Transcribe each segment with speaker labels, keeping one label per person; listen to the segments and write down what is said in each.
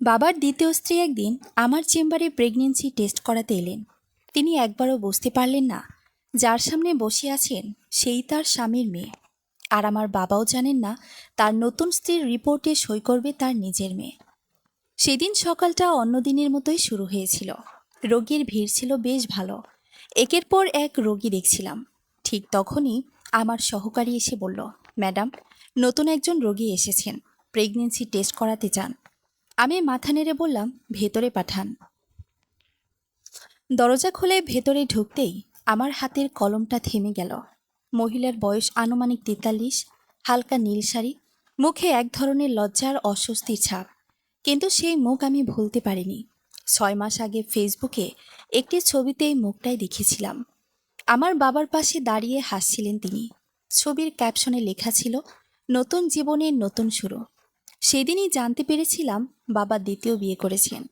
Speaker 1: বাবার দ্বিতীয় স্ত্রী একদিন আমার চেম্বারে প্রেগন্যান্সি টেস্ট করাতে এলেন। তিনি একবারও বুঝতে পারলেন না যার সামনে বসে আছেন সেই তার স্বামীর মেয়ে। আর আমার বাবাও জানেন না তার নতুন স্ত্রীর রিপোর্টে সই করবে তার নিজের মেয়ে। সেদিন সকালটা অন্য দিনের মতোই শুরু হয়েছিল। রোগীর ভিড় ছিল বেশ ভালো। একের পর এক রোগী দেখছিলাম। ঠিক তখনই আমার সহকারী এসে বলল, ম্যাডাম, নতুন একজন রোগী এসেছেন, প্রেগন্যান্সি টেস্ট করাতে চান। আমি মাথা নেড়ে বললাম, ভেতরে পাঠান। দরজা খুলে ভেতরে ঢুকতেই আমার হাতের কলমটা থেমে গেল। মহিলার বয়স আনুমানিক 43, হালকা নীল শাড়ি, মুখে এক ধরনের লজ্জার অস্বস্তির ছাপ। কিন্তু সেই মুখ আমি ভুলতে পারিনি। 6 মাস আগে ফেসবুকে একটি ছবিতে এই মুখটাই দেখেছিলাম। আমার বাবার পাশে দাঁড়িয়ে হাসছিলেন তিনি। ছবির ক্যাপশনে লেখা ছিল, নতুন জীবনের নতুন শুরু। সেদিনই জানতে পেরেছিলাম বাবা দ্বিতীয় বিয়ে করেছেন।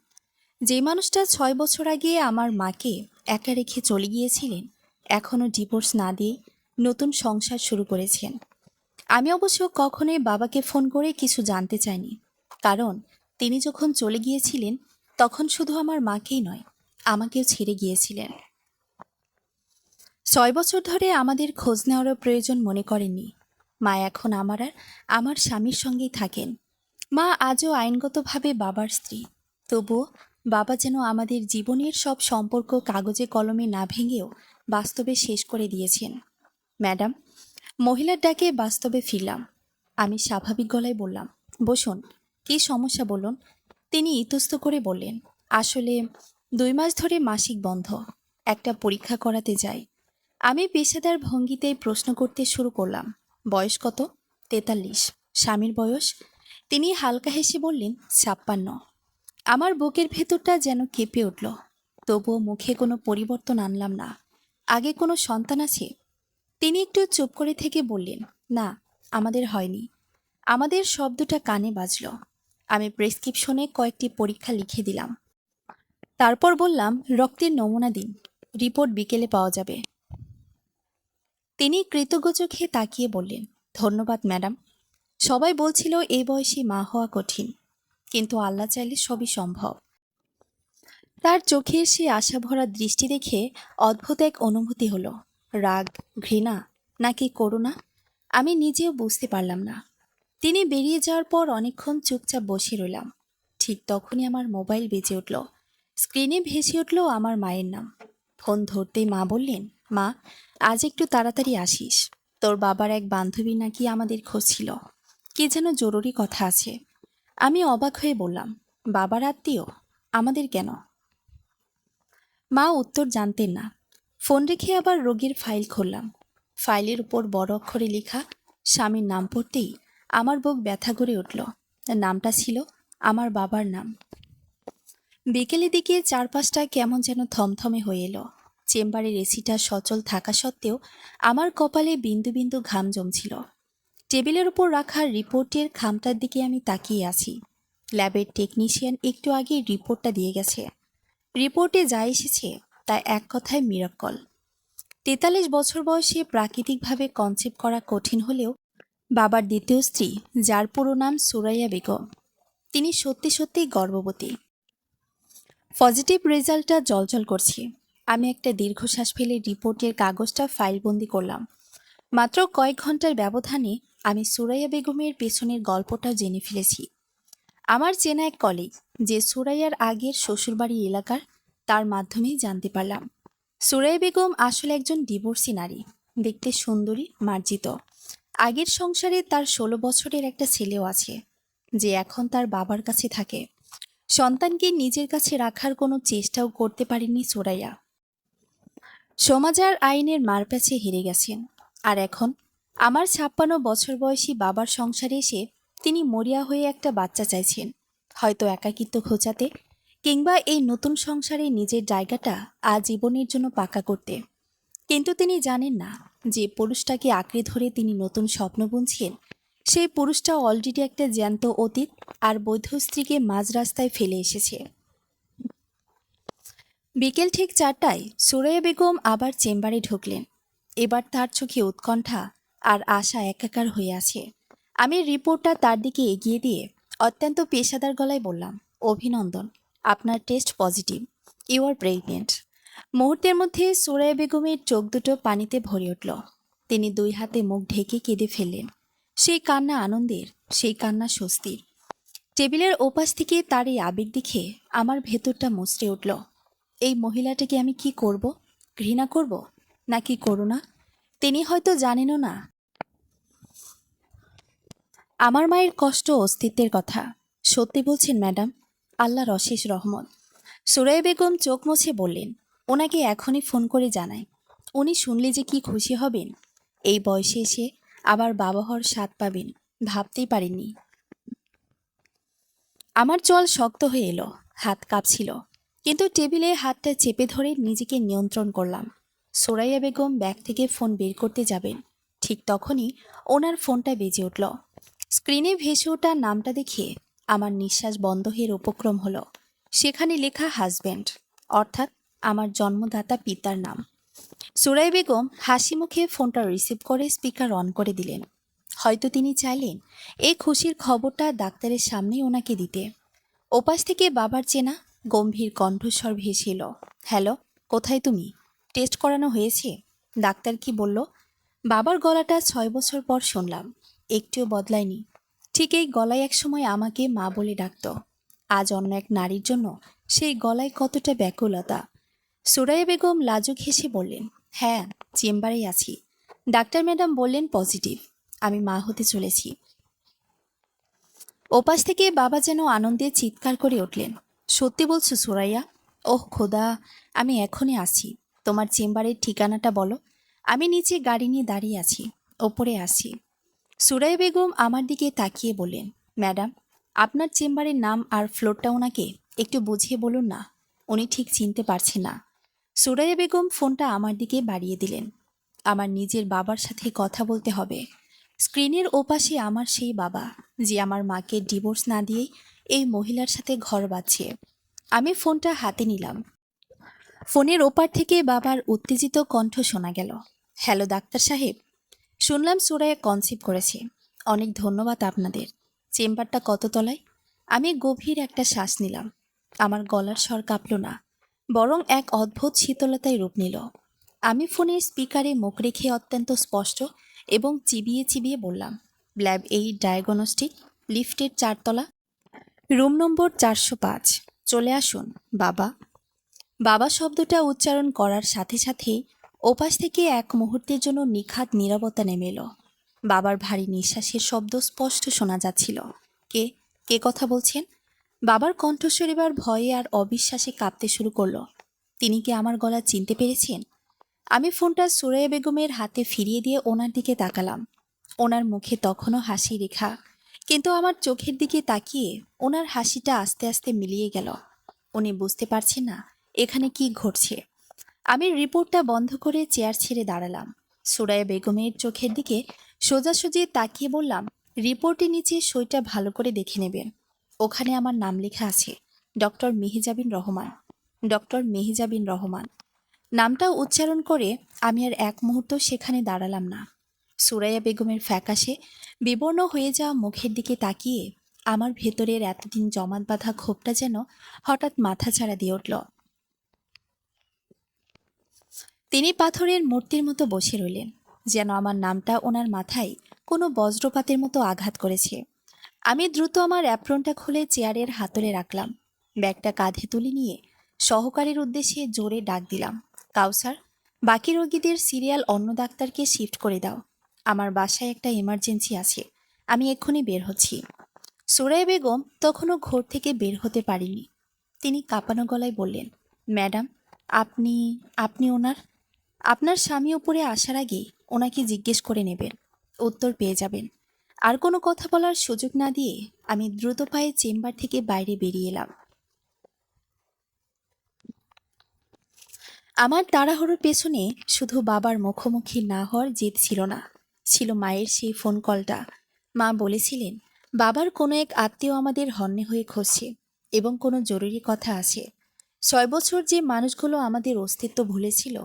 Speaker 1: যে মানুষটা 6 বছর আগে আমার মাকে একা রেখে চলে গিয়েছিলেন, এখনও ডিভোর্স না দিয়ে নতুন সংসার শুরু করেছেন। আমি অবশ্য কখনোই বাবাকে ফোন করে কিছু জানতে চাইনি, কারণ তিনি যখন চলে গিয়েছিলেন তখন শুধু আমার মাকেই নয়, আমাকেও ছেড়ে গিয়েছিলেন। 6 বছর ধরে আমাদের খোঁজ নেওয়ারও প্রয়োজন মনে করেননি। মা এখন আমার আর আমার স্বামীর সঙ্গেই থাকেন। মা আজও আইনগতভাবে বাবার স্ত্রী। তবুও বাবা যেন আমাদের জীবনের সব সম্পর্ক কাগজে কলমে না ভেঙেও বাস্তবে শেষ করে দিয়েছেন। ম্যাডাম, মহিলার ডাকে বাস্তবে ফিরলাম। আমি স্বাভাবিক গলায় বললাম, বসুন, কী সমস্যা বলুন। তিনি ইতস্ত করে বললেন, আসলে 2 মাস ধরে মাসিক বন্ধ, একটা পরীক্ষা করাতে যাই। আমি পেশাদার ভঙ্গিতে প্রশ্ন করতে শুরু করলাম, বয়স কত? 43। স্বামীর বয়স? তিনি হালকা হেসে বললেন, 56। আমার বুকের ভেতরটা যেন কেঁপে উঠল। তবুও মুখে কোনো পরিবর্তন আনলাম না। আগে কোনো সন্তান আছে? তিনি একটু চুপ করে থেকে বললেন, না, আমাদের হয়নি। আমাদের শব্দটা কানে বাজল। আমি প্রেসক্রিপশনে কয়েকটি পরীক্ষা লিখে দিলাম। তারপর বললাম, রক্তের নমুনা দিন, রিপোর্ট বিকেলে পাওয়া যাবে। তিনি কৃতজ্ঞ চোখে তাকিয়ে বললেন, ধন্যবাদ ম্যাডাম। সবাই বলছিল এই বয়সে মা হওয়া কঠিন, কিন্তু আল্লাহ চাইলে সবই সম্ভব। তার চোখের সে আশাভরা দৃষ্টি দেখে অদ্ভুত এক অনুভূতি হলো। রাগ, ঘৃণা নাকি করুণা, আমি নিজেও বুঝতে পারলাম না। তিনি বেরিয়ে যাওয়ার পর অনেকক্ষণ চুপচাপ বসে রইলাম। ঠিক তখনই আমার মোবাইল বেজে উঠল। স্ক্রিনে ভেসে উঠল আমার মায়ের নাম। ফোন ধরতেই মা বললেন, মা, আজ একটু তাড়াতাড়ি আসিস, তোর বাবার এক বান্ধবী নাকি আমাদের খুঁজছিল, কি যেন জরুরি কথা আছে। আমি অবাক হয়ে বললাম, বাবার আত্মীয়? আমাদের কেন? মা উত্তর জানতেন না। ফোন রেখে আবার রোগীর ফাইল খুললাম। ফাইলের উপর বড় অক্ষরে লেখা স্বামীর নাম পড়তেই আমার বুক ব্যথা করে উঠল। নামটা ছিল আমার বাবার নাম। বিকেলের দিকে চারপাশটা কেমন যেন থমথমে হয়ে এলো। চেম্বারের এসিটা সচল থাকা সত্ত্বেও আমার কপালে বিন্দু বিন্দু ঘাম জমছিল। টেবিলের উপর রাখা রিপোর্টের খামটার দিকে আমি তাকিয়ে আছি। ল্যাবের টেকনিশিয়ান একটু আগে রিপোর্টটা দিয়ে গেছে। রিপোর্টে যা এসেছে তা এক কথায় মিরাক্কল। 43 বছর বয়সে প্রাকৃতিকভাবে কনসেপ্ট করা কঠিন হলেও বাবার দ্বিতীয় স্ত্রী, যার পুরো নাম সুরাইয়া বেগম, তিনি সত্যি সত্যিই গর্ভবতী। পজিটিভ রেজাল্টটা জলজল করছে। আমি একটা দীর্ঘশ্বাস ফেলে রিপোর্টের কাগজটা ফাইলবন্দি করলাম। মাত্র কয়েক ঘন্টার ব্যবধানে আমি সুরাইয়া বেগমের পেছনের গল্পটা জেনে ফেলেছি। আমার চেনা এক কলিগ, যে সুরাইয়ার আগের শ্বশুরবাড়ি এলাকার, তার মাধ্যমেই জানতে পারলাম সুরাইয়া বেগম আসলে একজন ডিভোর্সি নারী। দেখতে সুন্দরী, মার্জিত। আগের সংসারে তার 16 বছরের একটা ছেলেও আছে, যে এখন তার বাবার কাছে থাকে। সন্তানকে নিজের কাছে রাখার কোনো চেষ্টাও করতে পারেননি সুরাইয়া। সমাজ আর আইনের মারপ্যাচে হেরে গেছেন। আর এখন আমার 56 বছর বয়সী বাবার সংসারে এসে তিনি মরিয়া হয়ে একটা বাচ্চা চাইছেন, হয়তো একাকিত্ব ঘোচাতে, কিংবা এই নতুন সংসারে নিজের জায়গাটা আজীবনের জন্য পাকা করতে। কিন্তু তিনি জানেন না যে পুরুষটাকে আঁকড়ে ধরে তিনি নতুন স্বপ্ন বুনছেন, সেই পুরুষটা অলরেডি একটা জ্যান্ত অতীত আর বৈধ স্ত্রীকে মাঝ রাস্তায় ফেলে এসেছে। বিকেল ঠিক 4টায় সুরাইয়া বেগম আবার চেম্বারে ঢুকলেন। এবার তার চোখে উৎকণ্ঠা আর আশা একাকার হয়ে আছে। আমি রিপোর্টটা তার দিকে এগিয়ে দিয়ে অত্যন্ত পেশাদার গলায় বললাম, অভিনন্দন, আপনার test positive, you are pregnant. মুহূর্তের মধ্যে সুরাইয়া বেগমের চোখ দুটো পানিতে ভরে উঠল। তিনি দুই হাতে মুখ ঢেকে কেঁদে ফেললেন। সেই কান্না আনন্দের, সেই কান্না স্বস্তির। টেবিলের ওপাশ থেকে তার এই আবেগ দেখে আমার ভেতরটা মুচড়ে উঠল। এই মহিলাটাকে আমি কি করব? ঘৃণা করব নাকি করুণা? তিনি হয়তো জানেনও না আমার মায়ের কষ্ট ও অস্তিত্বের কথা। সত্যি বলছেন ম্যাডাম, আল্লাহর অশেষ রহমত। সুরাইয়া বেগম চোখ মুছে বললেন, ওনাকে এখনই ফোন করে জানাই। উনি শুনলে যে কি খুশি হবেন। এই বয়সে এসে আবার বাবা হওয়ার স্বাদ পাবেন, ভাবতেই পারিনি। আমার চোয়াল শক্ত হয়ে এলো, হাত কাঁপছিল, কিন্তু টেবিলে হাতটা চেপে ধরে নিজেকে নিয়ন্ত্রণ করলাম। সুরাইয়া বেগম ব্যাগ থেকে ফোন বের করতে যাবেন, ঠিক তখনই ওনার ফোনটা বেজে উঠল। স্ক্রিনে ভেসে ওঠা নামটা দেখে আমার নিঃশ্বাস বন্ধ হয়ে উপক্রম হলো। সেখানে লেখা হাজব্যান্ড, অর্থাৎ আমার জন্মদাতা পিতার নাম। সুরাইয়া বেগম হাসি মুখে ফোনটা রিসিভ করে স্পিকার অন করে দিলেন। হয়তো তিনি চাইলেন এই খুশির খবরটা ডাক্তারের সামনেই ওনাকে দিতে। ওপাশ থেকে বাবার চেনা গম্ভীর কণ্ঠস্বর ভেসে এলো, হ্যালো, কোথায় তুমি? টেস্ট করানো হয়েছে? ডাক্তার কি বলল? বাবার গলাটা 6 বছর পর শুনলাম, একটুও বদলায়নি। ঠিক এই গলায় একসময় আমাকে মা বলে ডাকত। আজ অন্য এক নারীর জন্য সেই গলায় কতটা ব্যাকুলতা। সুরাইয়া বেগম লাজুক হেসে বললেন, হ্যাঁ, চেম্বারেই আছি। ডাক্তার ম্যাডাম বললেন পজিটিভ, আমি মা হতে চলেছি। ওপাশ থেকে বাবা যেন আনন্দে চিৎকার করে উঠলেন, সত্যি বলছো সুরাইয়া? ওহ খোদা, আমি এখনই আসি। তোমার চেম্বারের ঠিকানাটা বলো। আমি নিচে গাড়ি নিয়ে দাঁড়িয়ে আছি, ওপরে আসি। সুরাইয়া বেগম আমার দিকে তাকিয়ে বললেন, ম্যাডাম, আপনার চেম্বারের নাম আর ফ্লোরটা ওনাকে একটু বুঝিয়ে বলুন না, উনি ঠিক চিনতে পারছেন না। সুরাইয়া বেগম ফোনটা আমার দিকে বাড়িয়ে দিলেন। আমার নিজের বাবার সাথে কথা বলতে হবে। স্ক্রিনের ওপাশে আমার সেই বাবা, যে আমার মাকে ডিভোর্স না দিয়েই এই মহিলার সাথে ঘর বাঁধছে। আমি ফোনটা হাতে নিলাম। ফোনের ওপার থেকে বাবার উত্তেজিত কণ্ঠ শোনা গেল, হ্যালো ডাক্তার সাহেব, শুনলাম সুরাইয়া কনসিভ করেছে। অনেক ধন্যবাদ আপনাদের। চেম্বারটা কত তলায়? আমি গভীর একটা শ্বাস নিলাম। আমার গলার স্বর কাঁপল না, বরং এক অদ্ভুত শীতলতায় রূপ নিল। আমি ফোনের স্পিকারে মুখ রেখে অত্যন্ত স্পষ্ট এবং চিবিয়ে চিবিয়ে বললাম, ল্যাব 8 ডায়াগনস্টিক, লিফটের 4 তলা, রুম নম্বর 405। চলে আসুন বাবা। বাবা শব্দটা উচ্চারণ করার সাথে সাথেই ওপাশ থেকে এক মুহূর্তের জন্য নিখাত নীরবতা নেমে এলো। বাবার ভারী নিঃশ্বাসের শব্দ স্পষ্ট শোনা যাচ্ছিল। কে কে কথা বলছেন? বাবার কণ্ঠস্বর এবার ভয়ে আর অবিশ্বাসে কাঁপতে শুরু করলো। তিনি কি আমার গলা চিনতে পেরেছেন? আমি ফোনটা সুরাইয়া বেগমের হাতে ফিরিয়ে দিয়ে ওনার দিকে তাকালাম। ওনার মুখে তখনও হাসি রেখা, কিন্তু আমার চোখের দিকে তাকিয়ে ওনার হাসিটা আস্তে আস্তে মিলিয়ে গেল। উনি বুঝতে পারছেন না এখানে কি ঘটছে। আমি রিপোর্টটা বন্ধ করে চেয়ার ছেড়ে দাঁড়ালাম। সুরাইয়া বেগমের চোখের দিকে সোজাসুজি তাকিয়ে বললাম, রিপোর্টের নিচে সইটা ভালো করে দেখে নেবেন। ওখানে আমার নাম লেখা আছে, ডক্টর মেহজাবিন রহমান। ডক্টর মেহজাবিন রহমান নামটা উচ্চারণ করে আমি আর এক মুহূর্ত সেখানে দাঁড়ালাম না। সুরাইয়া বেগমের ফ্যাকাশে বিবর্ণ হয়ে যাওয়া মুখের দিকে তাকিয়ে আমার ভেতরের এতদিন জমাট বাঁধা ক্ষোভটা যেন হঠাৎ মাথাচাড়া দিয়ে উঠল। তিনি পাথরের মূর্তির মতো বসে রইলেন, যেন আমার নামটা ওনার মাথায় কোনো বজ্রপাতের মতো আঘাত করেছে। আমি দ্রুত আমার অ্যাপ্রনটা খুলে চেয়ারের হাতলে রাখলাম। ব্যাগটা কাঁধে তুলে নিয়ে সহকারীর উদ্দেশ্যে জোরে ডাক দিলাম, কাউসার, বাকি রোগীদের সিরিয়াল অন্য ডাক্তারকে শিফট করে দাও। আমার বাসায় একটা এমার্জেন্সি আছে, আমি এক্ষুনি বের হচ্ছি। সুরাইয়া বেগম তখনও ঘর থেকে বের হতে পারেননি। তিনি কাঁপানো গলায় বললেন, ম্যাডাম, আপনি আপনি আপনার স্বামী উপরে আসার আগেই ওনাকে জিজ্ঞেস করে নেবেন, উত্তর পেয়ে যাবেন। আর কোনো কথা বলার সুযোগ না দিয়ে আমি দ্রুত পায়ে চেম্বার থেকে বাইরে বেরিয়ে এলাম। আমার তাড়াহুড়োর পেছনে শুধু বাবার মুখোমুখি না হওয়ার জেদ ছিল না, ছিল মায়ের সেই ফোন কলটা। মা বলেছিলেন বাবার কোনো এক আত্মীয় আমাদের হন্যে হয়ে খুঁজছে এবং কোনো জরুরি কথা আছে। 6 বছর যে মানুষগুলো আমাদের অস্তিত্ব ভুলেছিল,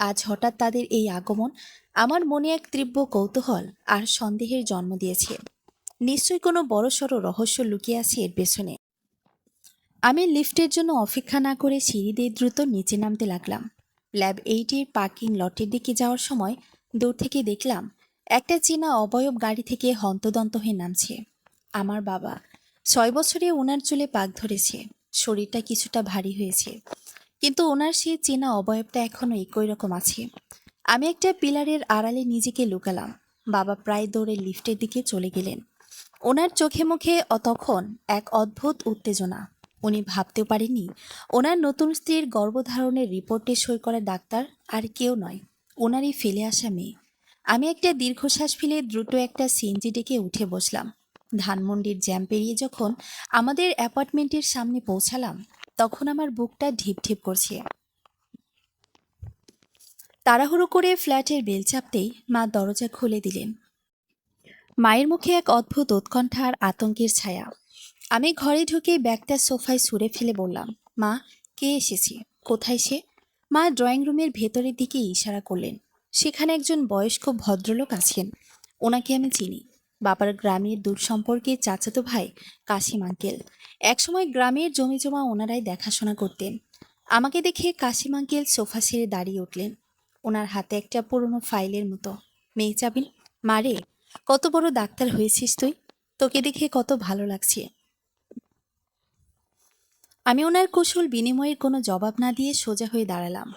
Speaker 1: আজ হঠাৎ তাদের এই আগমন আমার মনে এক তীব্র কৌতূহল আর সন্দেহের জন্ম দিয়েছে। নিশ্চয়ই কোনো বড়সড় রহস্য লুকিয়ে আছে এর পেছনে। আমি লিফটের জন্য অপেক্ষা না করে সিঁড়ি দিয়ে দ্রুত নিচে নামতে লাগলাম। ল্যাব 8-এর পার্কিং লটের দিকে যাওয়ার সময় দূর থেকে দেখলাম একটা চীনা অবয়ব গাড়ি থেকে হন্তদন্ত হয়ে নামছে। আমার বাবা। 6 বছরে ওনার চুলে পাক ধরেছে, শরীরটা কিছুটা ভারী হয়েছে, কিন্তু ওনার সেই চীনা অবয়বটা এখনো একই রকম আছে। আমি একটা পিলারের আড়ালে নিজেকে লুকালাম। বাবা প্রায় দৌড়ে লিফটের দিকে চলে গেলেন। ওনার চোখে মুখে তখন এক অদ্ভুত উত্তেজনা। উনি ভাবতেও পারেননি ওনার নতুন স্ত্রীর গর্ভধারণের রিপোর্টে সই করা ডাক্তার আর কেউ নয়, ওনারই ফেলে আসা মেয়ে। আমি একটা দীর্ঘশ্বাস ফেলে দ্রুত একটা সিএনজি ডেকে উঠে বসলাম। ধানমন্ডির জ্যাম পেরিয়ে যখন আমাদের অ্যাপার্টমেন্টের সামনে পৌঁছালাম, তখন আমার বুকটা ঢিপ ঢিপ করছে। তাড়াহুড়ো করে ফ্ল্যাটের বেল চাপতেই মা দরজা খুলে দিলেন। মায়ের মুখে এক অদ্ভুত উৎকণ্ঠা আর আতঙ্কের ছায়া। আমি ঘরে ঢুকে ব্যাগটা সোফায় ছুঁড়ে ফেলে বললাম, মা, কে এসেছে? কোথায় সে? মা ড্রয়িং রুমের ভেতরের দিকে ইশারা করলেন। সেখানে একজন বয়স্ক ভদ্রলোক আছেন। ওনাকে আমি চিনি। বাবার গ্রামের দূর সম্পর্কে চাচাতো ভাই কাশিম আঙ্কেল। একসময় গ্রামের জমি জমা ওনারাই দেখাশোনা করতেন। আমাকে দেখে কাশিম আঙ্কেল সোফা ছেড়ে দাঁড়িয়ে উঠলেন। ওনার হাতে একটা পুরনো ফাইলের মতো। মেয়ে যাবেন? মারে, কত বড় ডাক্তার হয়েছিস তুই! তোকে দেখে কত ভালো লাগছে। আমি ওনার কুশল বিনিময়ের কোনো জবাব না দিয়ে সোজা হয়ে দাঁড়ালাম।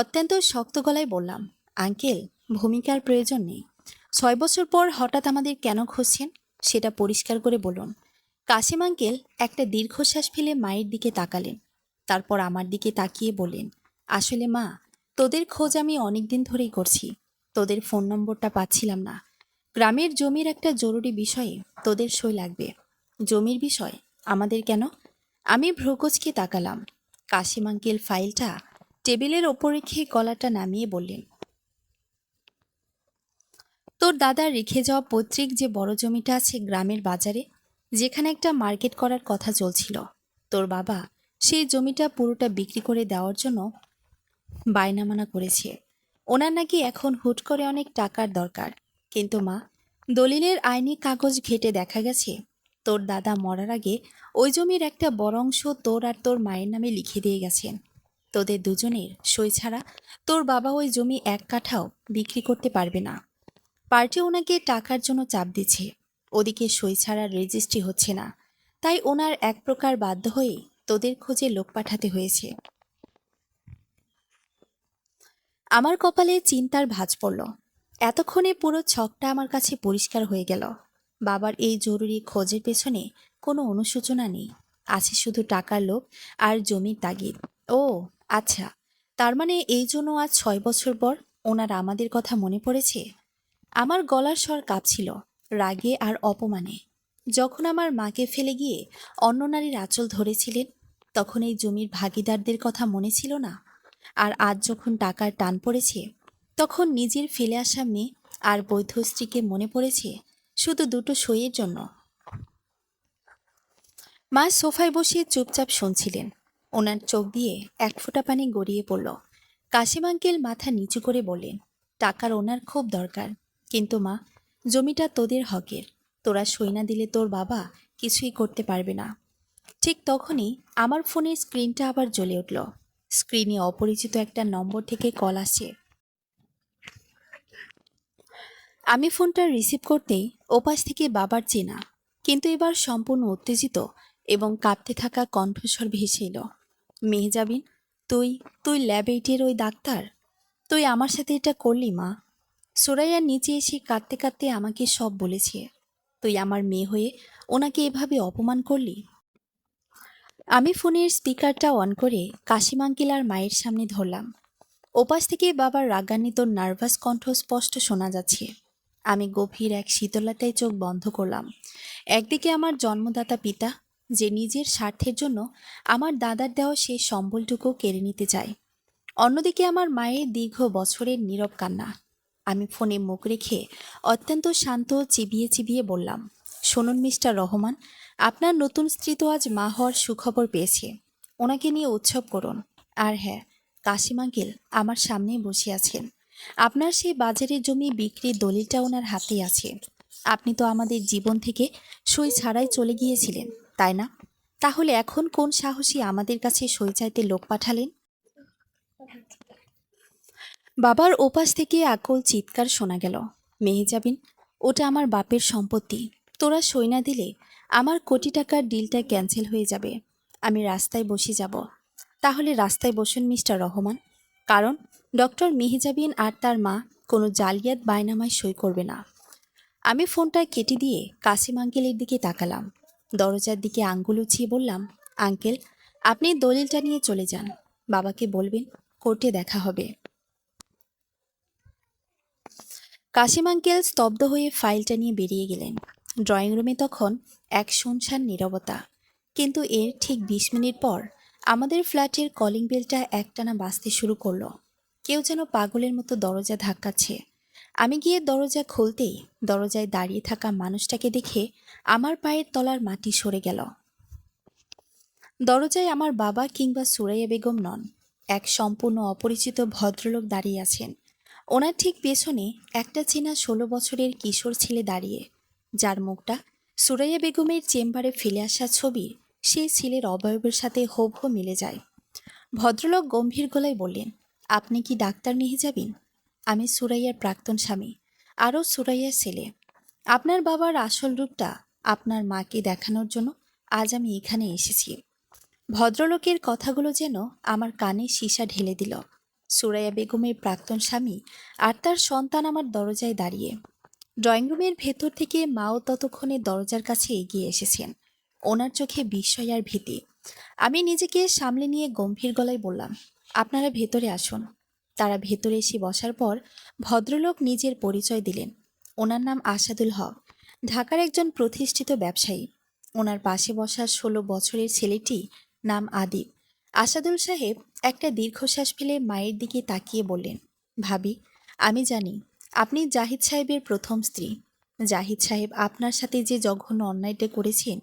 Speaker 1: অত্যন্ত শক্ত গলায় বললাম, আঙ্কেল, ভূমিকার প্রয়োজন নেই। 6 বছর পর হঠাৎ আমাদের কেন খুঁজছেন সেটা পরিষ্কার করে বলুন। কাশিম আঙ্কেল একটা দীর্ঘশ্বাস ফেলে মায়ের দিকে তাকালেন। তারপর আমার দিকে তাকিয়ে বললেন, আসলে মা, তোদের খোঁজ আমি অনেক দিন ধরেই করছি। তোদের ফোন নম্বরটা পাচ্ছিলাম না। গ্রামের জমির একটা জরুরি বিষয়ে তোদের সই লাগবে। জমির বিষয়? আমাদের কেন? আমি ভ্রুকুচকে তাকালাম। কাশিম আঙ্কেল ফাইলটা টেবিলের ওপর রেখে গলাটা নামিয়ে বললেন, তোর দাদার রেখে যাওয়া পৈতৃক যে বড় জমিটা আছে গ্রামের বাজারে, যেখানে একটা মার্কেট করার কথা চলছিল, তোর বাবা সেই জমিটা পুরোটা বিক্রি করে দেওয়ার জন্য বায়নামানা করেছে। ওনার নাকি এখন হুট করে অনেক টাকার দরকার। কিন্তু মা, দলিলের আইনি কাগজ ঘেটে দেখা গেছে তোর দাদা মরার আগে ওই জমির একটা বড় অংশ তোর আর তোর মায়ের নামে লিখে দিয়ে গেছেন। তোদের দুজনের সই ছাড়া তোর বাবা ওই জমি এক কাঠাও বিক্রি করতে পারবে না। পার্টি ওনাকে টাকার জন্য চাপ দিচ্ছে। ওদিকে সই ছাড়া রেজিস্ট্রি হচ্ছে না। তাই ওনার এক প্রকার বাধ্য হয়ে তোদের খোঁজে লোক পাঠাতে হয়েছে। আমার কপালে চিন্তার ভাঁজ পড়ল। এতক্ষণে পুরো ছকটা আমার কাছে পরিষ্কার হয়ে গেল। বাবার এই জরুরি খোঁজের পেছনে কোনো অনুশোচনা নেই, আছে শুধু টাকার লোভ আর জমির তাগিদ। ও আচ্ছা, তার মানে এই জন্য আজ 6 বছর পর ওনার আমাদের কথা মনে পড়েছে। আমার গলার স্বর কাঁপছিল রাগে আর অপমানে। যখন আমার মাকে ফেলে গিয়ে অন্য নারীর আঁচল ধরেছিলেন, তখন এই জমির ভাগিদারদের কথা মনে ছিল না। আর আজ যখন টাকার টান পড়েছে, তখন নিজের ফেলে আসা মেয়ে আর বৈধ স্ত্রীকে মনে পড়েছে শুধু দুটো সইয়ের জন্য। মা সোফায় বসে চুপচাপ শুনছিলেন। ওনার চোখ দিয়ে এক ফোঁটা পানি গড়িয়ে পড়ল। কাশিম আঙ্কেল মাথা নিচু করে বললেন, টাকার ওনার খুব দরকার, কিন্তু মা, জমিটা তোদের হকের। তোরা সই না দিলে তোর বাবা কিছুই করতে পারবে না। ঠিক তখনই আমার ফোনের স্ক্রিনটা আবার জ্বলে উঠল। স্ক্রিনে অপরিচিত একটা নম্বর থেকে কল আসে। আমি ফোনটা রিসিভ করতেই ওপাশ থেকে বাবার চেনা, কিন্তু এবার সম্পূর্ণ উত্তেজিত এবং কাঁপতে থাকা কণ্ঠস্বর ভেসে এলো। মেহজাবিন, তুই তুই ল্যাব 8-এর ওই ডাক্তার? তুই আমার সাথে এটা করলি মা? সুরাইয়ার নিচে এসে কাঁদতে কাঁদতে আমাকে সব বলেছে। তুই আমার মেয়ে হয়ে ওনাকে এভাবে অপমান করলি। আমি ফোনের স্পিকারটা অন করে কাশিম আঙ্কেল আর মায়ের সামনে ধরলাম। ওপাশ থেকে বাবার রাগান্বিত নার্ভাস কণ্ঠ স্পষ্ট শোনা যাচ্ছে। আমি গভীর এক শীতলতায় চোখ বন্ধ করলাম। একদিকে আমার জন্মদাতা পিতা, যে নিজের স্বার্থের জন্য আমার দাদার দেওয়া সেই সম্বলটুকু কেড়ে নিতে চায়। অন্যদিকে আমার মায়ের দীর্ঘ বছরের নীরব কান্না। আমি ফোনে মুখ রেখে অত্যন্ত শান্ত চিবিয়ে চিবিয়ে বললাম, শুনুন মিস্টার রহমান, আপনার নতুন স্ত্রী তো আজ মা হওয়ার সুখবর পেয়েছে। ওনাকে নিয়ে উৎসব করুন। আর হ্যাঁ, কাশিম আঙ্কেল আমার সামনেই বসে আছেন। আপনার সেই বাজারের জমি বিক্রির দলিলটা ওনার হাতেই আছে। আপনি তো আমাদের জীবন থেকে সই ছাড়াই চলে গিয়েছিলেন, তাই না? তাহলে এখন কোন সাহসী আমাদের কাছে সই চাইতে লোক পাঠালেন? বাবার ওপাশ থেকে আকুল চিৎকার শোনা গেল, মেহেজাবিন, ওটা আমার বাপের সম্পত্তি। তোরা সই না দিলে আমার কোটি টাকার ডিলটা ক্যান্সেল হয়ে যাবে। আমি রাস্তায় বসে যাব। তাহলে রাস্তায় বসুন মিস্টার রহমান, কারণ ডক্টর মেহেজাবিন আর তার মা কোনো জালিয়াত বায়নামায় সই করবে না। আমি ফোনটা কেটে দিয়ে কাসিম আঙ্কেলের দিকে তাকালাম। দরজার দিকে আঙ্গুল উঁচিয়ে বললাম, আঙ্কেল, আপনি দলিলটা নিয়ে চলে যান। বাবাকে বলবেন কোর্টে দেখা হবে। কাসিম আঙ্কেল স্তব্ধ হয়ে ফাইলটা নিয়ে বেরিয়ে গেলেন। ড্রয়িং রুমে তখন এক শুনশান নীরবতা। কিন্তু এর ঠিক ২০ মিনিট পর আমাদের ফ্ল্যাটের কলিং বেলটা একটানা বাজতে শুরু করলো। কেউ যেন পাগলের মতো দরজা ধাক্কাচ্ছে। আমি গিয়ে দরজা খুলতেই দরজায় দাঁড়িয়ে থাকা মানুষটাকে দেখে আমার পায়ের তলার মাটি সরে গেল। দরজায় আমার বাবা কিংবা সুরাইয়া বেগম নন, এক সম্পূর্ণ অপরিচিত ভদ্রলোক দাঁড়িয়ে আছেন। ওনার ঠিক পেছনে একটা চেনা ১৬ বছরের কিশোর ছেলে দাঁড়িয়ে, যার মুখটা সুরাইয়া বেগমের চেম্বারে ফেলে আসা ছবির সেই ছেলের অবয়বের সাথে হুবহু মিলে যায়। ভদ্রলোক গম্ভীর গলায় বললেন, আপনি কি ডাক্তার নিয়ে যাবেন? আমি সুরাইয়ার প্রাক্তন স্বামী, আরও সুরাইয়ার ছেলে। আপনার বাবার আসল রূপটা আপনার মাকে দেখানোর জন্য আজ আমি এখানে এসেছি। ভদ্রলোকের কথাগুলো যেন আমার কানে সীসা ঢেলে দিল। সুরাইয়া বেগমের প্রাক্তন স্বামী আর তার সন্তান আমার দরজায় দাঁড়িয়ে। ড্রয়িং রুমের ভেতর থেকে মাও ততক্ষণে দরজার কাছে এগিয়ে এসেছেন, ওনার চোখে বিস্ময় আর ভীতি। আমি নিজেকে সামলে নিয়ে গম্ভীর গলায় বললাম, আপনারা ভেতরে আসুন। তারা ভেতরে এসে বসার পর ভদ্রলোক নিজের পরিচয় দিলেন। ওনার নাম আসাদুল হক, ঢাকার একজন প্রতিষ্ঠিত ব্যবসায়ী। ওনার পাশে বসা ১৬ বছরের ছেলেটি নাম আদিব। আসাদুল সাহেব একটা দীর্ঘশ্বাস ফেলে মায়ের দিকে তাকিয়ে বললেন, ভাবি, আমি জানি আপনি জাহিদ সাহেবের প্রথম স্ত্রী। জাহিদ সাহেব আপনার সাথে যে জঘন্য অন্যায়টা করেছেন,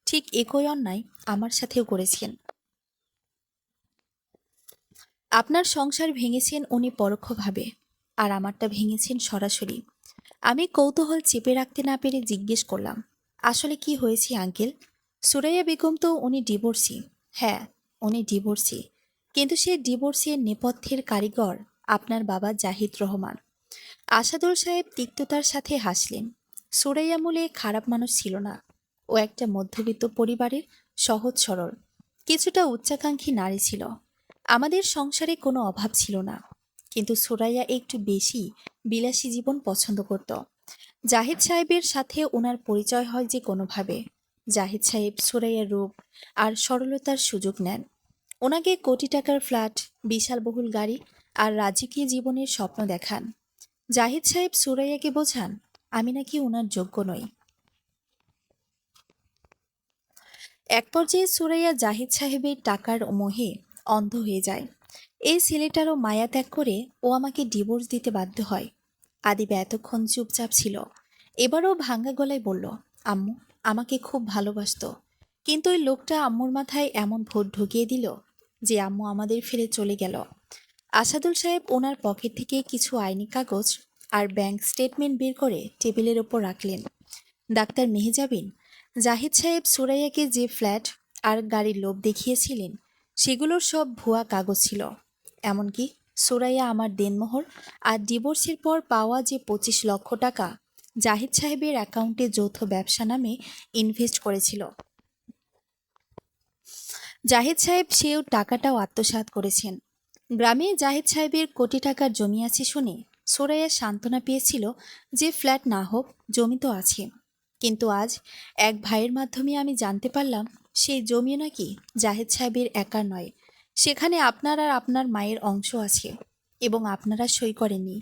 Speaker 1: ঠিক একই অন্যায় আমার সাথেও করেছেন। আপনার সংসার ভেঙেছেন উনি পরোক্ষভাবে, আর আমারটা ভেঙেছেন সরাসরি। আমি কৌতূহল চেপে রাখতে না পেরে জিজ্ঞেস করলাম, আসলে কি হয়েছে আঙ্কেল? সুরাইয়া বেগম তো উনি ডিভোর্সি। হ্যাঁ, উনি ডিভোর্সি, কিন্তু সেই ডিভোর্সের নেপথ্যের কারিগর আপনার বাবা জাহিদ রহমান। আসাদুল সাহেব তিক্ততার সাথে হাসলেন। সুরাইয়া মূলে খারাপ মানুষ ছিল না। ও একটা মধ্যবিত্ত পরিবারের সহজ সরল, কিছুটা উচ্চাকাঙ্ক্ষী নারী ছিল। আমাদের সংসারে কোনো অভাব ছিল না, কিন্তু সুরাইয়া একটু বেশি বিলাসী জীবন পছন্দ করত। জাহিদ সাহেবের সাথে ওনার পরিচয় হয় যে কোনোভাবে। জাহিদ সাহেব সুরাইয়ার রূপ আর সরলতার সুযোগ নেন। ওনাকে কোটি টাকার ফ্ল্যাট, বিশাল বহুল গাড়ি আর রাজকীয় জীবনের স্বপ্ন দেখান। জাহিদ সাহেব সুরাইয়াকে বোঝান আমি নাকি ওনার যোগ্য নই। এক পর্যায়ে সুরাইয়া জাহিদ সাহেবের টাকার মোহে অন্ধ হয়ে যায়। এই ছেলেটারও মায়া ত্যাগ করে ও আমাকে ডিভোর্স দিতে বাধ্য হয়। আদিব এতক্ষণ চুপচাপ ছিল, এবারও ভাঙ্গা গলায় বলল, আম্মু আমাকে খুব ভালোবাসতো, কিন্তু ওই লোকটা আম্মুর মাথায় এমন ভূত ঢুকিয়ে দিল যে আম্মু আমাদের ফেলে চলে গেল। আসাদুল সাহেব ওনার পকেট থেকে কিছু আইনি কাগজ আর ব্যাংক স্টেটমেন্ট বের করে টেবিলের ওপর রাখলেন। ডাক্তার মেহেজাবিন, জাহিদ সাহেব সুরাইয়াকে যে ফ্ল্যাট আর গাড়ির লোভ দেখিয়েছিলেন, সেগুলোর সব ভুয়া কাগজ ছিল। এমনকি সুরাইয়া আমার দেনমোহর আর ডিভোর্সের পর পাওয়া যে ২৫ লক্ষ টাকা জাহিদ সাহেবের অ্যাকাউন্টে যৌথ ব্যবসা নামে ইনভেস্ট করেছিল, জাহিদ সাহেব সেও টাকাটাও আত্মসাৎ করেছেন। গ্রামে জাহিদ সাহেবের কোটি টাকার জমি আছে শুনে সুরাইয়া সান্ত্বনা পেয়েছিল যে ফ্ল্যাট না হোক, জমি তো আছে। কিন্তু আজ এক ভাইয়ের মাধ্যমে আমি জানতে পারলাম সেই জমি নাকি জাহিদ সাহেবের একার নয়, সেখানে আপনার আর আপনার মায়ের অংশ আছে, এবং আপনারা সই করেননি।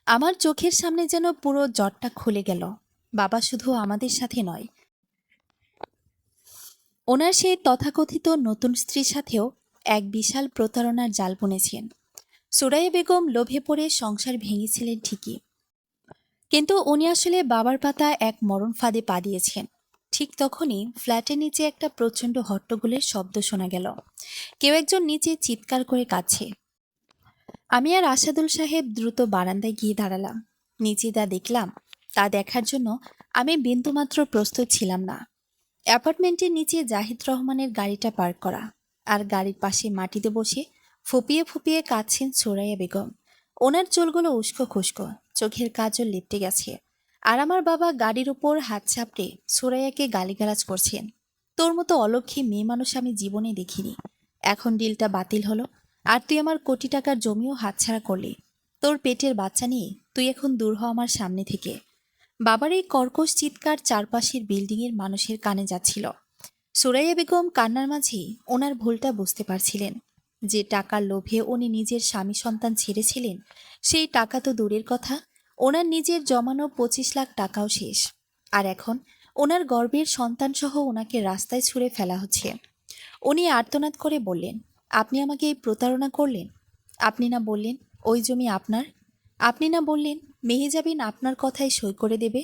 Speaker 1: আমার চোখের সামনে যেন পুরো জটটা খুলে গেল। বাবা শুধু আমাদের সাথে নয়, ওনার সেই তথাকথিত নতুন স্ত্রীর সাথেও এক বিশাল প্রতারণার জাল বুনেছেন। সুরাইয়া বেগম লোভে পড়ে সংসার ভেঙেছিলেন ঠিকই, কিন্তু উনি আসলে বাবার পাতা এক মরণ ফাঁদে পা দিয়েছেন। ঠিক তখনই ফ্ল্যাটের নিচে একটা প্রচণ্ড হট্টগোলের শব্দ শোনা গেল। কেউ একজন নিচে চিৎকার করে কাঁদছে। আমি আর আসাদুল সাহেব দ্রুত বারান্দায় গিয়ে দাঁড়ালাম। নিচে দেখলাম তা দেখার জন্য আমি বিন্দুমাত্র প্রস্তুত ছিলাম না। অ্যাপার্টমেন্টের নিচে জাহিদ রহমানের গাড়িটা পার্ক করা, আর গাড়ির পাশে মাটিতে বসে ফুপিয়ে ফুপিয়ে কাঁদছেন সুরাইয়া বেগম। ওনার চুলগুলো উস্কো খুস্কো, চোখের কাজল লেপটে গেছে। আর আমার বাবা গাড়ির উপর হাত চাপড়ে সুরাইয়াকে গালিগালাজ করছেন। তোর মতো অলক্ষী মেয়ে মানুষ আমি জীবনে দেখিনি। এখন ডিলটা বাতিল হলো, আর তুই আমার কোটি টাকার জমিও হাতছাড়া করলি। তোর পেটের বাচ্চা নিয়ে তুই এখন দূর হ আমার সামনে থেকে। বাবার এই কর্কশ চিৎকার চারপাশের বিল্ডিংয়ের মানুষের কানে যাচ্ছিল। সুরাইয়া বেগম কান্নার মাঝেই ওনার ভুলটা বুঝতে পারছিলেন। যে টাকার লোভে উনি নিজের স্বামী সন্তান ছেড়েছিলেন, সেই টাকা তো দূরের কথা, ওনার নিজের জমানো 25 লাখ টাকাও শেষ। আর এখন ওনার গর্ভের সন্তানসহ ওনাকে রাস্তায় ছুঁড়ে ফেলা হচ্ছে। উনি আর্তনাদ করে বললেন, আপনি আমাকে এই প্রতারণা করলেন। আপনি না বললেন ওই জমি আপনার? আপনি না বললেন মেহেজাবিন আপনার কথায় সই করে দেবে?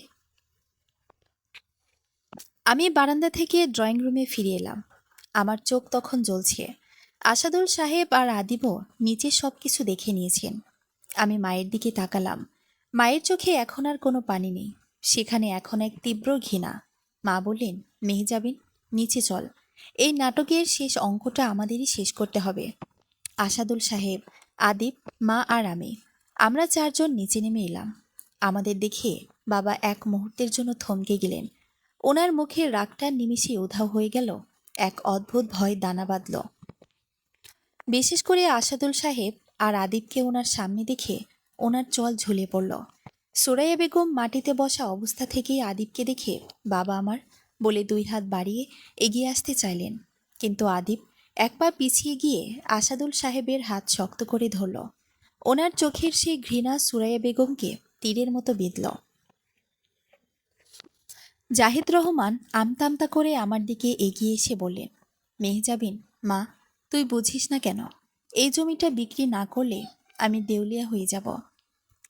Speaker 1: আমি বারান্দা থেকে ড্রয়িং রুমে ফিরে এলাম। আমার চোখ তখন জ্বলছে। আসাদুল সাহেব আর আদিবও নিচে সবকিছু দেখে নিয়েছেন। আমি মায়ের দিকে তাকালাম। মায়ের চোখে এখন আর কোনো পানি নেই, সেখানে এখন এক তীব্র ঘৃণা। মা বললেন, মেহেজাবিন, নিচে চল। এই নাটকের শেষ অঙ্কটা আমাদেরই শেষ করতে হবে। আসাদুল সাহেব, আদিব, মা আর আমরা চারজন নিচে নেমে এলাম। আমাদের দেখে বাবা এক মুহূর্তের জন্য থমকে গেলেন। ওনার মুখের রাগটা নিমিষে উধাও হয়ে গেল। এক অদ্ভুত ভয় দানা বাঁধল। বিশেষ করে আসাদুল সাহেব আর আদিবকে ওনার সামনে দেখে ওনার চল ঝুলে পড়ল। সুরাইয়া বেগম মাটিতে বসা অবস্থা থেকেই আদিবকে দেখে বাবা আমার বলে 2 হাত বাড়িয়ে এগিয়ে আসতে চাইলেন, কিন্তু আদিব এক পা পিছিয়ে গিয়ে আসাদুল সাহেবের হাত শক্ত করে ধরল। ওনার চোখের সেই ঘৃণা সুরাইয়া বেগমকে তীরের মতো বিঁধল। জাহিদ রহমান আমতা আমতা করে আমার দিকে এগিয়ে এসে বললেন, মেহজাবিন, মা, তুই বুঝিস না কেন? এই জমিটা বিক্রি না করলে আমি দেউলিয়া হয়ে যাব।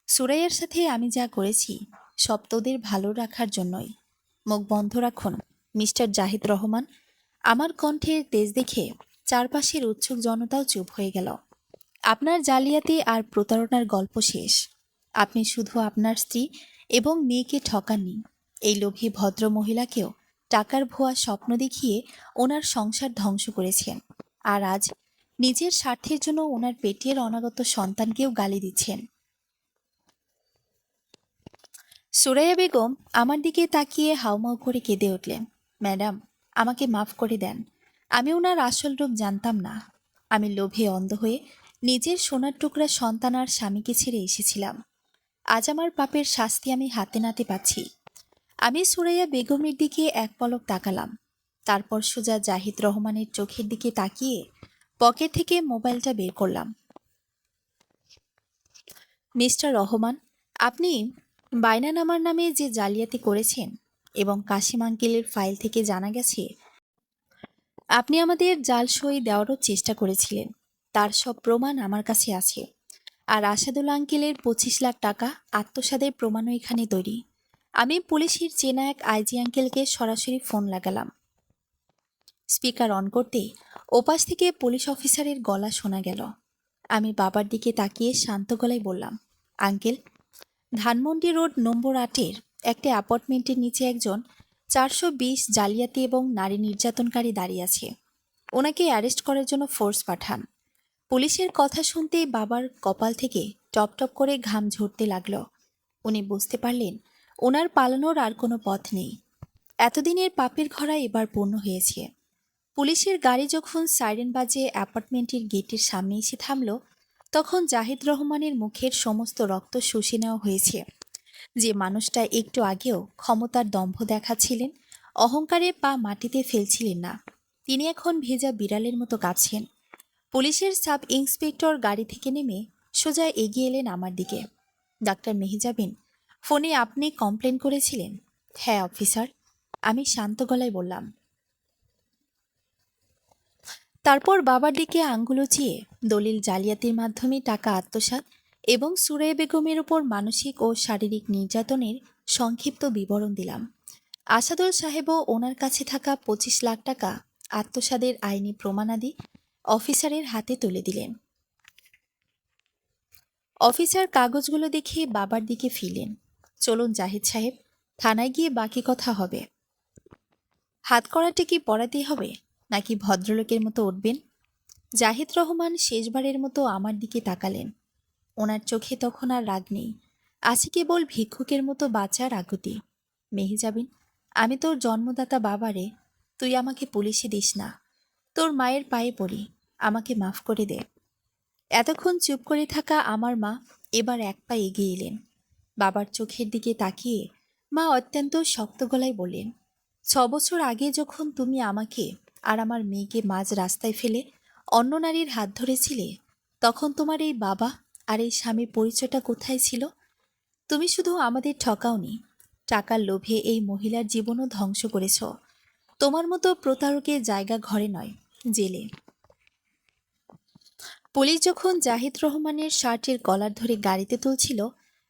Speaker 1: সুরাইয়ার সাথে আমি যা করেছি সব তোদের ভালো রাখার জন্যই। মুখ বন্ধ রাখুন, মিস্টার জাহিদ রহমান। আমার কণ্ঠের তেজ দেখে চারপাশের উৎসুক জনতাও চুপ হয়ে গেল। আপনার জালিয়াতি আর প্রতারণার গল্প শেষ। আপনি শুধু আপনার স্ত্রী এবং মেয়েকে ঠকাননি, এই লোভী ভদ্র মহিলাকেও টাকার ভুয়া স্বপ্ন দেখিয়ে ওনার সংসার ধ্বংস করেছেন। আর আজ নিজের স্বার্থের জন্য ওনার পেটের অনাগত সন্তানকেও গালি দিচ্ছেন। সুরাইয়া বেগম আমার দিকে তাকিয়ে হাউমাউ করে কেঁদে উঠলেন। ম্যাডাম, আমাকে মাফ করে দেন। আমি ওনার আসল রূপ জানতাম না। আমি লোভে অন্ধ হয়ে নিজের সোনার টুকরা সন্তান আর স্বামীকে ছেড়ে এসেছিলাম। আজ আমার পাপের শাস্তি আমি হাতে নাতে পাচ্ছি। আমি সুরাইয়া বেগমের দিকে এক পলক তাকালাম, তারপর সোজা জাহিদ রহমানের চোখের দিকে তাকিয়ে পকেট থেকে মোবাইলটা বের করলাম। মিস্টার রহমান, আপনি বায়নানামার নামে যে জালিয়াতি করেছেন এবং কাশিম আঙ্কেলের ফাইল থেকে জানা গেছে আপনি আমাদের জাল সই দেওয়ারও চেষ্টা করেছিলেন, তার সব প্রমাণ আমার কাছে আছে। আর আসাদুল আঙ্কেলের 25 লাখ টাকা আত্মসাদের প্রমাণও এখানে তৈরি। আমি পুলিশের চেনা এক আইজি আঙ্কেলকে সরাসরি ফোন লাগালাম। স্পিকার অন করতেই ওপাশ থেকে পুলিশ অফিসারের গলা শোনা গেল। আমি বাবার দিকে তাকিয়ে শান্ত গলায় বললাম, আঙ্কেল, ধানমন্ডি রোড নম্বর 8-এর একটা অ্যাপার্টমেন্টের নিচে একজন 420 জালিয়াতি এবং নারী নির্যাতনকারী দাঁড়িয়ে আছে। ওনাকে অ্যারেস্ট করার জন্য ফোর্স পাঠান। পুলিশের কথা শুনতেই বাবার কপাল থেকে টপ টপ করে ঘাম ঝরতে লাগল। উনি বুঝতে পারলেন ওনার পালানোর আর কোনো পথ নেই। এতদিনের পাপের ঘরা এবার পূর্ণ হয়েছে। পুলিশের গাড়ি যখন সাইরেন বাজে অ্যাপার্টমেন্টের গেটের সামনে এসে থামল, তখন জাহিদ রহমানের মুখের সমস্ত রক্ত শুষে নেওয়া হয়েছে। যে মানুষটা একটু আগেও ক্ষমতার দম্ভ দেখাচ্ছিলেন, অহংকারে পা মাটিতে ফেলছিলেন না, তিনি এখন ভেজা বিড়ালের মতো কাঁদছেন। পুলিশের সাব ইন্সপেক্টর গাড়ি থেকে নেমে সোজা এগিয়ে এলেন আমার দিকে। ডাক্তার মেহজাবিন, ফোনে আপনি কমপ্লেন করেছিলেন? হ্যাঁ অফিসার, আমি শান্ত গলায় বললাম। তারপর বাবার দিকে আঙ্গুল উঁচিয়ে দলিল জালিয়াতির মাধ্যমে টাকা আত্মসাৎ এবং সুরাইয়া বেগমের উপর মানসিক ও শারীরিক নির্যাতনের সংক্ষিপ্ত বিবরণ দিলাম। আসাদুল সাহেবও ওনার কাছে থাকা 25 লাখ টাকা আত্মসাদের আইনি প্রমাণাদি অফিসারের হাতে তুলে দিলেন। অফিসার কাগজগুলো দেখে বাবার দিকে ফিরলেন। চলুন জাহিদ সাহেব, থানায় গিয়ে বাকি কথা হবে। হাত করাটা কি পড়াতেই হবে, নাকি ভদ্রলোকের মতো উঠবেন? জাহিদ রহমান শেষবারের মতো আমার দিকে তাকালেন। ওনার চোখে তখন আর রাগ নেই, আছে কেবল ভিক্ষুকের মতো বাঁচার আকুতি। মেহজাবিন, আমি তোর জন্মদাতা বাবারে, তুই আমাকে পুলিশে দিস না। তোর মায়ের পায়ে পড়ি, আমাকে মাফ করে দে। এতক্ষণ চুপ করে থাকা আমার মা এবার এক পা এগিয়ে এলেন। বাবার চোখের দিকে তাকিয়ে মা অত্যন্ত শক্ত গলায় বললেন, 6 বছর আগে যখন তুমি আমাকে আর আমার মেয়েকে মাঝ রাস্তায় ফেলে অন্য নারীর হাত ধরেছিলে, তখন তোমার এই বাবা আর এই স্বামীর পরিচয়টা কোথায় ছিল? তুমি শুধু আমাদের ঠকাওনি, টাকার লোভে এই মহিলার জীবনও ধ্বংস করেছ। তোমার মতো প্রতারকের জায়গা ঘরে নয়, জেলে। পুলিশ যখন জাহিদ রহমানের শার্টের কলার ধরে গাড়িতে তুলছিল,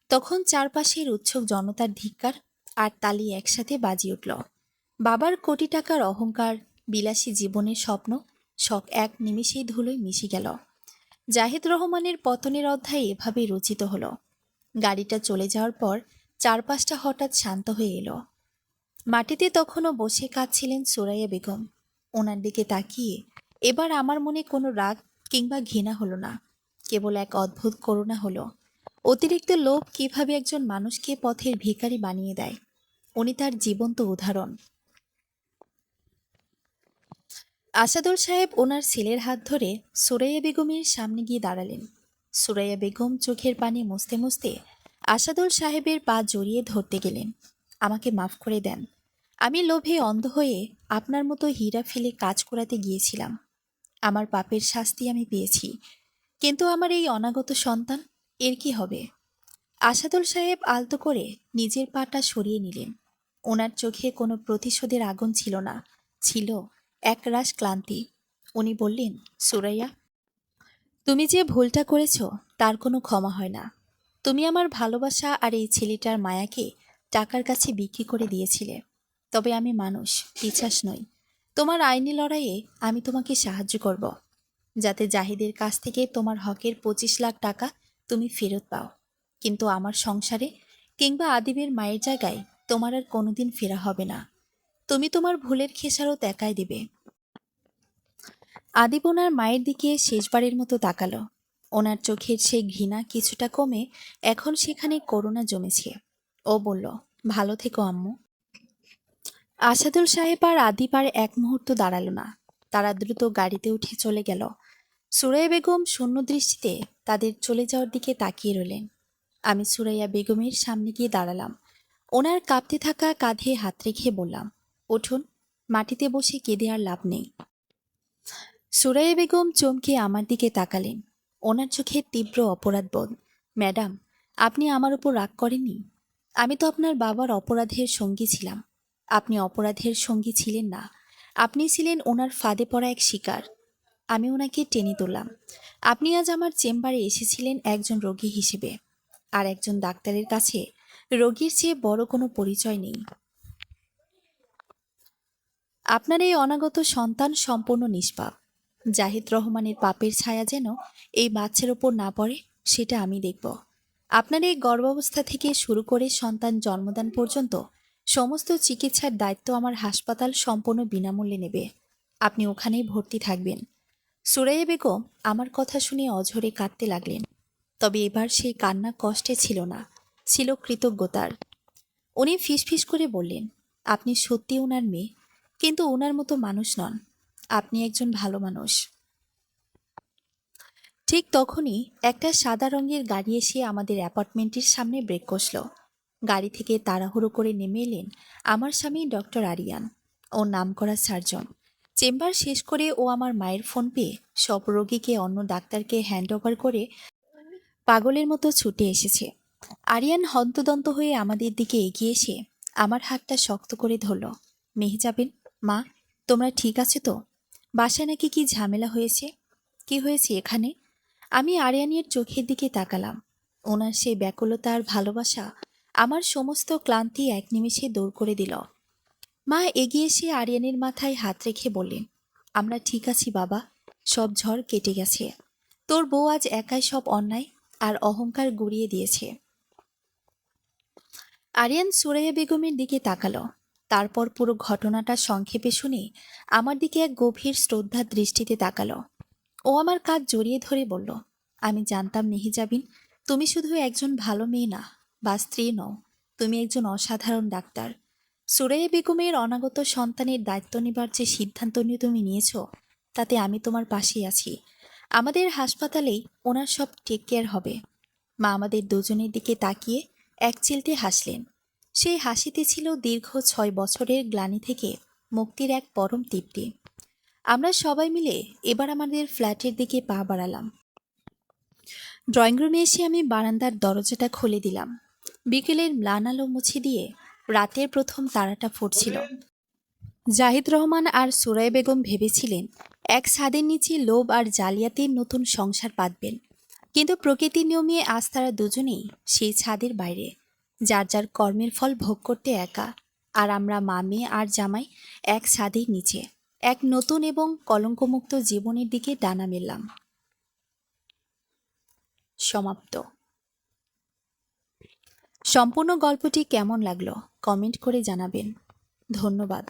Speaker 1: তখন চারপাশের উৎসুক জনতার ধিক্কার আর তালি একসাথে বাজিয়ে উঠল। বাবার কোটি টাকার অহংকার, বিলাসী জীবনের স্বপ্ন সব এক নিমিষেই ধুলোয় মিশে গেল। জাহিদ রহমানের পতনের অধ্যায় এভাবেই রচিত হলো। গাড়িটা চলে যাওয়ার পর চারপাশটা হঠাৎ শান্ত হয়ে এলো। মাটিতে তখনও বসে কাঁদছিলেন সুরাইয়া বেগম। ওনার দিকে তাকিয়ে এবার আমার মনে কোনো রাগ কিংবা ঘৃণা হলো না, কেবল এক অদ্ভুত করুণা হলো। অতিরিক্ত লোভ কিভাবে একজন মানুষকে পথের ভিখারি বানিয়ে দেয়, উনি তার জীবন্ত উদাহরণ। আসাদুল সাহেব ওনার ছেলের হাত ধরে সুরাইয়া বেগমের সামনে গিয়ে দাঁড়ালেন। সুরাইয়া বেগম চোখের পানি মুছতে মুছতে আসাদুল সাহেবের পা জড়িয়ে ধরতে গেলেন। আমাকে মাফ করে দেন, আমি লোভে অন্ধ হয়ে আপনার মতো হীরা ফেলে কাজ করাতে গিয়েছিলাম। আমার পাপের শাস্তি আমি পেয়েছি, কিন্তু আমার এই অনাগত সন্তান, এর কি হবে? আসাদুল সাহেব আলতো করে নিজের পাটা সরিয়ে নিলেন। ওনার চোখে কোনো প্রতিশোধের আগুন ছিল না, ছিল একরাশ ক্লান্তি। উনি বললেন, সুরাইয়া, তুমি যে ভুলটা করেছ তার কোনো ক্ষমা হয় না। তুমি আমার ভালোবাসা আর এই ছেলেটার মায়াকে টাকার কাছে বিক্রি করে দিয়েছিলে। তবে আমি মানুষ, পিশাচ নই। তোমার আইনি লড়াইয়ে আমি তোমাকে সাহায্য করব, যাতে জাহিদের কাছ থেকে তোমার হকের 25 লাখ টাকা তুমি ফেরত পাও। কিন্তু আমার সংসারে কিংবা আদিবের মায়ের জায়গায় তোমার আর কোনোদিন ফেরা হবে না। তুমি তোমার ভুলের খেসারত একাই দেবে। আদিব ওনার মায়ের দিকে শেষবারের মতো তাকালো। ওনার চোখের সেই ঘৃণা কিছুটা কমে এখন সেখানে করুণা জমেছে। ও বলল, ভালো থেকো আম্মু। আসাদুল সাহেব আর আদিব আর এক মুহূর্ত দাঁড়ালো না, তারা দ্রুত গাড়িতে উঠে চলে গেল। সুরাইয়া বেগম শূন্য দৃষ্টিতে তাদের চলে যাওয়ার দিকে তাকিয়ে রইলেন। আমি সুরাইয়া বেগমের সামনে গিয়ে দাঁড়ালাম। ওনার কাঁপতে থাকা কাঁধে হাত রেখে বললাম, উঠুন, মাটিতে বসে কেঁদে আর লাভ নেই। সুরাইয়া বেগম চমকে আমার দিকে তাকালেন। ওনার চোখে তীব্র অপরাধবোধ। ম্যাডাম, আপনি আমার উপর রাগ করেননি? আমি তো আপনার বাবার অপরাধের সঙ্গী ছিলাম। আপনি অপরাধের সঙ্গী ছিলেন না, আপনি ছিলেন ওনার ফাঁদে পড়া এক শিকার। আমি ওনাকে টেনে তুললাম। আপনি আজ আমার চেম্বারে এসেছিলেন একজন রোগী হিসেবে, আর একজন ডাক্তারের কাছে রোগীর চেয়ে বড় কোনো পরিচয় নেই। আপনার এই অনাগত সন্তান সম্পূর্ণ নিষ্পাপ। জাহিদ রহমানের পাপের ছায়া যেন এই বাচ্চার ওপর না পড়ে, সেটা আমি দেখব। আপনার এই গর্ভাবস্থা থেকে শুরু করে সন্তান জন্মদান পর্যন্ত সমস্ত চিকিৎসার দায়িত্ব আমার হাসপাতাল সম্পূর্ণ বিনামূল্যে নেবে। আপনি ওখানেই ভর্তি থাকবেন। সুরাইয়া বেগম আমার কথা শুনে অঝরে কাঁদতে লাগলেন। তবে এবার সেই কান্না কষ্টে ছিল না, ছিল কৃতজ্ঞতার। উনি ফিসফিস করে বললেন, আপনি সত্যি ওনার মেয়ে, কিন্তু ওনার মতো মানুষ নন। আপনি একজন ভালো মানুষ। ঠিক তখনই একটা সাদা রঙের গাড়ি এসে আমাদের অ্যাপার্টমেন্টের সামনে ব্রেক কষল। গাড়ি থেকে তাড়াহুড়ো করে নেমে এলেন আমার স্বামী ডক্টর আরিয়ান। ওর নামকরা সার্জন। চেম্বার শেষ করে ও আমার মায়ের ফোন পেয়ে সব রোগীকে অন্য ডাক্তারকে হ্যান্ড ওভার করে পাগলের মতো ছুটে এসেছে। আরিয়ান হন্তদন্ত হয়ে আমাদের দিকে এগিয়ে এসে আমার হাতটা শক্ত করে ধরল। মেহজাবিন, মা, তোমরা ঠিক আছে তো? বাসায় নাকি কি ঝামেলা হয়েছে? কি হয়েছে এখানে? আমি আরিয়ানের চোখের দিকে তাকালাম। ওনার সেই ব্যাকুলতা আর ভালোবাসা আমার সমস্ত ক্লান্তি এক নিমেষে দূর করে দিল। মা এগিয়ে এসে আরিয়ানের মাথায় হাত রেখে বললেন, আমরা ঠিক আছি বাবা, সব ঝড় কেটে গেছে। তোর বউ আজ একাই সব অন্যায় আর অহংকার গুড়িয়ে দিয়েছে। আরিয়ান সুরাইয়া বেগমের দিকে তাকালো। তারপর পুরো ঘটনাটা সংক্ষেপে শুনে আমার দিকে এক গভীর শ্রদ্ধার দৃষ্টিতে তাকালো। ও আমার কাঁধ জড়িয়ে ধরে বলল, আমি জানতাম মেহজাবিন, তুমি শুধু একজন ভালো মেয়ে না বা স্ত্রী নও, তুমি একজন অসাধারণ ডাক্তার। সুরাইয়া বেগমের অনাগত সন্তানের দায়িত্ব নেবার যে সিদ্ধান্ত নিয়ে তুমি নিয়েছ, তাতে আমি তোমার পাশেই আছি। আমাদের হাসপাতালেই ওনার সব টেক কেয়ার হবে। মা আমাদের দুজনের দিকে তাকিয়ে একচিলতে হাসলেন। সেই হাসিতে ছিল দীর্ঘ 6 বছরের গ্লানি থেকে মুক্তির এক পরম তৃপ্তি। আমরা সবাই মিলে এবার আমাদের ফ্ল্যাটের দিকে পা বাড়ালাম। ড্রয়িং রুমে এসে আমি বারান্দার দরজাটা খুলে দিলাম। বিকেলের ম্লান আলো মুছে দিয়ে রাতের প্রথম তারাটা ফুটছিল। জাহিদ রহমান আর সুরাই বেগম ভেবেছিলেন এক ছাদের নিচে লোভ আর জালিয়াতির নতুন সংসার পাতবেন, কিন্তু প্রকৃতির নিয়মে আজ তারা দুজনেই সেই ছাদের বাইরে, যার যার কর্মের ফল ভোগ করতে একা। আর আমরা মা মেয়ে আর জামাই এক ছাদের নিচে এক নতুন এবং কলঙ্কমুক্ত জীবনের দিকে ডানা মেললাম। সমাপ্ত। সম্পূর্ণ গল্পটি কেমন লাগলো কমেন্ট করে জানাবেন। ধন্যবাদ।